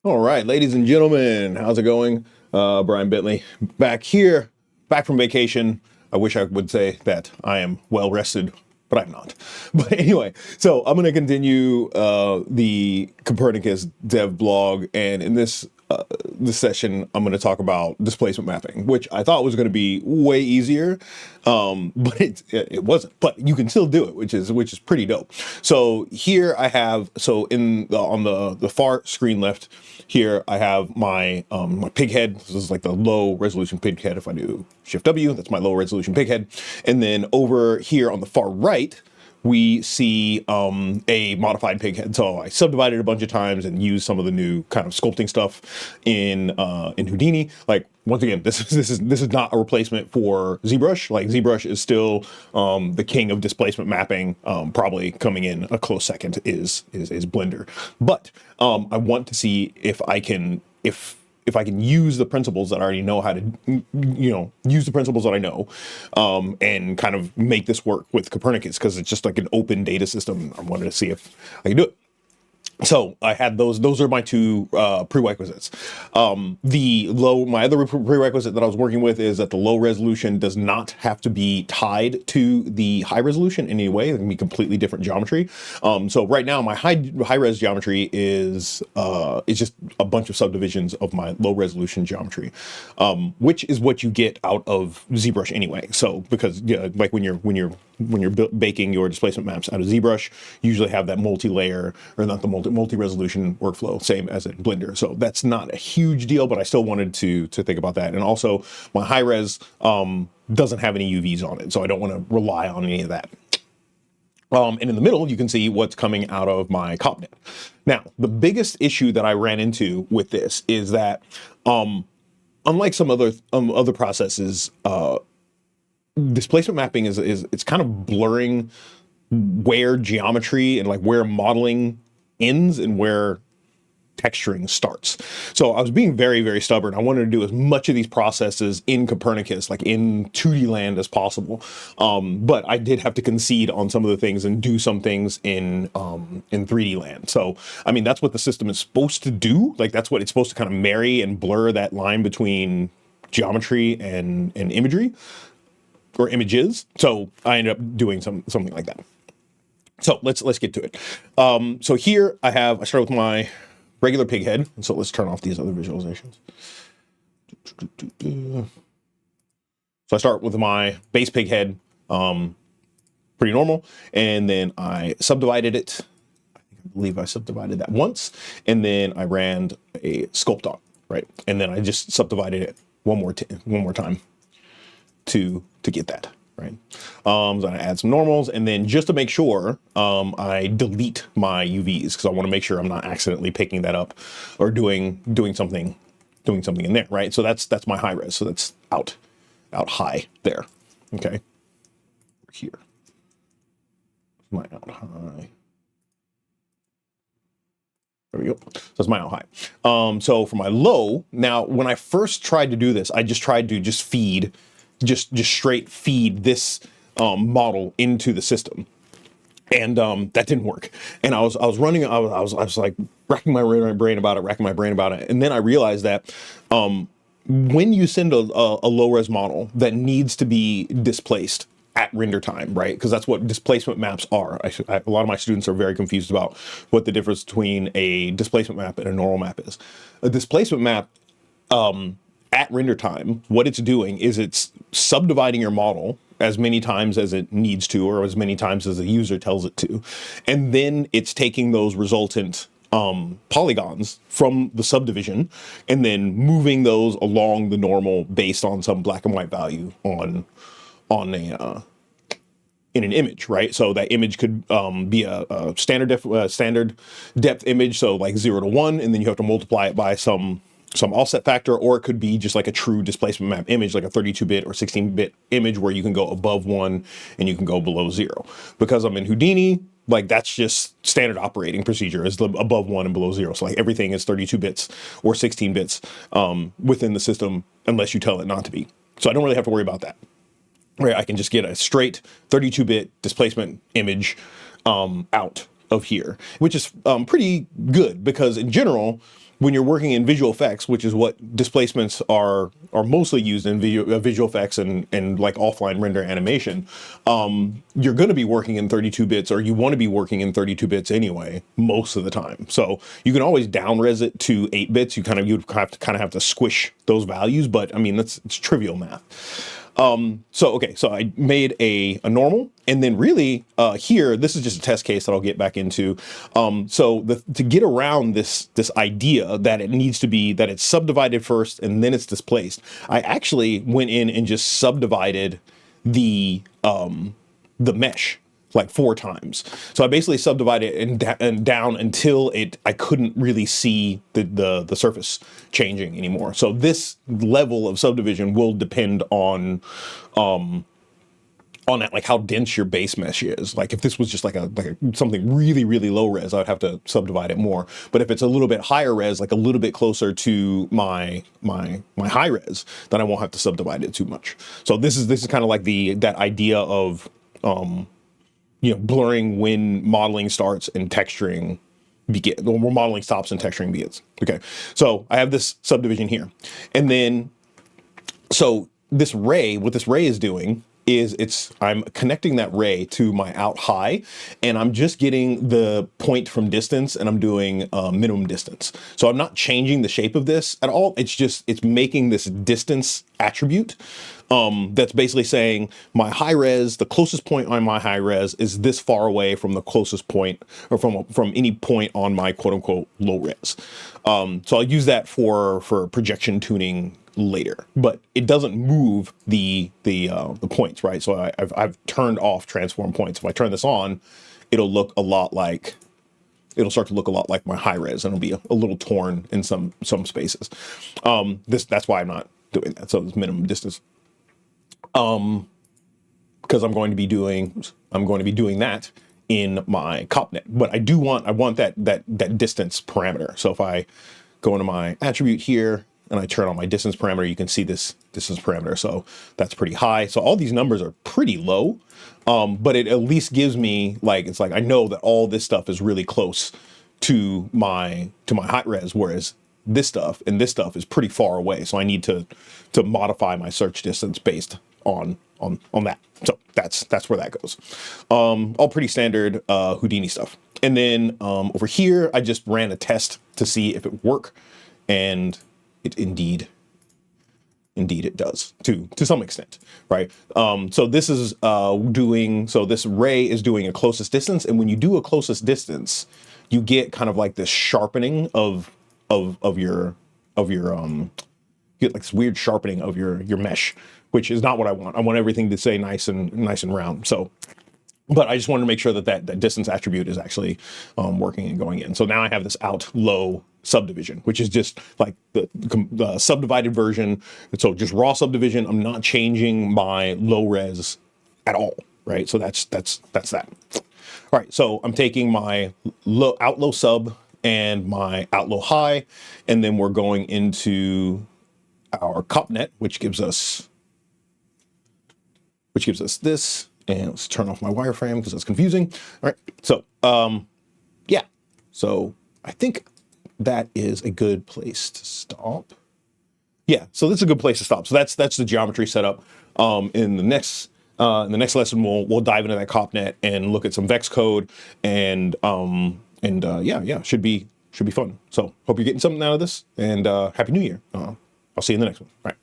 All right, ladies and gentlemen, how's it going? Brian Bentley back here, back from vacation. I wish I would say that I am well rested, but I'm not. But anyway, so I'm going to continue the Copernicus dev blog, and in this session, I'm going to talk about displacement mapping, which I thought was going to be way easier, but it wasn't. But you can still do it, which is pretty dope. So here I have on the far screen left. Here I have my pig head. This is like the low resolution pig head. If I do Shift W, that's my low resolution pig head. And then over here on the far right, we see a modified pig head. So I subdivided a bunch of times and used some of the new kind of sculpting stuff in Houdini. Like once again, this is not a replacement for ZBrush. Like ZBrush is still the king of displacement mapping. Probably coming in a close second is Blender. But I want to see if I can use the principles that I already know how to, use the principles that I know, and kind of make this work with Copernicus, because it's just like an open data system. I wanted to see if I can do it. So I had those are my two prerequisites. My other prerequisite that I was working with is that the low resolution does not have to be tied to the high resolution in any way. It can be completely different geometry. So right now my high res geometry is just a bunch of subdivisions of my low resolution geometry, which is what you get out of ZBrush anyway. So because like when you're baking your displacement maps out of ZBrush, you usually have that multi-layer, or not the multi-resolution workflow, same as in Blender. So that's not a huge deal, but I still wanted to think about that. And also my high res doesn't have any UVs on it, so I don't want to rely on any of that. And in the middle, you can see what's coming out of my CopNet. Now, the biggest issue that I ran into with this is that, unlike some other processes, displacement mapping is it's kind of blurring where geometry and like where modeling ends and where texturing starts. So I was being very, very stubborn. I wanted to do as much of these processes in Copernicus, like in 2D land, as possible. But I did have to concede on some of the things and do some things in 3D land. So, I mean, that's what the system is supposed to do. Like that's what it's supposed to kind of marry and blur that line between geometry and imagery, or images. So I ended up doing something like that. So let's get to it. So here I start with my regular pig head. So let's turn off these other visualizations. So I start with my base pig head, pretty normal, and then I subdivided it. I believe I subdivided that once, and then I ran a sculpt on, right, and then I just subdivided it one more time to get that, right? So I add some normals, and then just to make sure, I delete my UVs, because I want to make sure I'm not accidentally picking that up or doing something in there, right? So that's my high res. So that's out high there. Okay. Here. My out high. There we go. So that's my out high. So for my low, now when I first tried to do this, I just tried to feed straight feed this model into the system, and that didn't work. And I was like racking my brain about it, and then I realized that when you send a low res model that needs to be displaced at render time, right? Because that's what displacement maps are. A lot of my students are very confused about what the difference between a displacement map and a normal map is. A displacement map, at render time, what it's doing is it's subdividing your model as many times as it needs to, or as many times as the user tells it to. And then it's taking those resultant polygons from the subdivision and then moving those along the normal based on some black and white value on a in an image, right? So that image could be a standard depth image, so like 0 to 1, and then you have to multiply it by some offset factor, or it could be just like a true displacement map image, like a 32-bit or 16-bit image where you can go above 1 and you can go below 0. Because I'm in Houdini, like that's just standard operating procedure, is above 1 and below 0. So like everything is 32 bits or 16 bits within the system, unless you tell it not to be. So I don't really have to worry about that. Right, I can just get a straight 32-bit displacement image out of here, which is pretty good because in general, when you're working in visual effects, which is what displacements are mostly used in visual effects and like offline render animation, you're going to be working in 32 bits, or you want to be working in 32 bits anyway, most of the time. So you can always down res it to 8 bits. You'd have to squish those values, but I mean, it's trivial math. So I made a normal, and then really here, this is just a test case that I'll get back into. To get around this idea that it needs to be, that it's subdivided first and then it's displaced, I actually went in and just subdivided the mesh like 4 times. So I basically subdivided it and down until I couldn't really see the surface changing anymore. So this level of subdivision will depend on that, like how dense your base mesh is. Like if this was just like something really, really low res, I would have to subdivide it more. But if it's a little bit higher res, like a little bit closer to my high res, then I won't have to subdivide it too much. So this is kind of like that idea of blurring when modeling starts and texturing begins, or modeling stops and texturing begins. Okay, so I have this subdivision here, and then so this ray, what this ray is doing is I'm connecting that ray to my out high, and I'm just getting the point from distance, and I'm doing minimum distance. So I'm not changing the shape of this at all. It's making this distance attribute that's basically saying my high res, the closest point on my high res is this far away from the closest point, or from any point on my quote unquote low res. So I'll use that for projection tuning later, but it doesn't move the points, right? So I've turned off transform points. If I turn this on, it'll start to look a lot like my high res, and it'll be a little torn in some spaces. That's why I'm not doing that. So it's minimum distance. Because I'm going to be doing that in my CopNet, but I want that distance parameter. So if I go into my attribute here and I turn on my distance parameter, you can see this distance parameter. So that's pretty high. So all these numbers are pretty low, but it at least gives me it's like I know that all this stuff is really close to my high res, whereas this stuff is pretty far away. So I need to modify my search distance based on that. So that's where that goes. All pretty standard Houdini stuff. And then over here, I just ran a test to see if it worked, and it indeed it does to some extent, right? So this is this ray is doing a closest distance, and when you do a closest distance, you get kind of like this sharpening of your you get like this weird sharpening of your mesh, which is not what I want. I want everything to stay nice and round. So, but I just wanted to make sure that distance attribute is actually working and going in. So now I have this out low subdivision, which is just like the subdivided version. So just raw subdivision. I'm not changing my low res at all, right? So that's that. All right, so I'm taking my out low sub and my out low high, and then we're going into our CopNet, which gives us this. And let's turn off my wireframe because it's confusing. All right, so yeah, so I think that is a good place to stop. Yeah, so that's a good place to stop. So that's the geometry setup. In the next lesson, we'll dive into that CopNet and look at some Vex code, and yeah, should be fun. So hope you're getting something out of this, and Happy New Year. I'll see you in the next one. All right.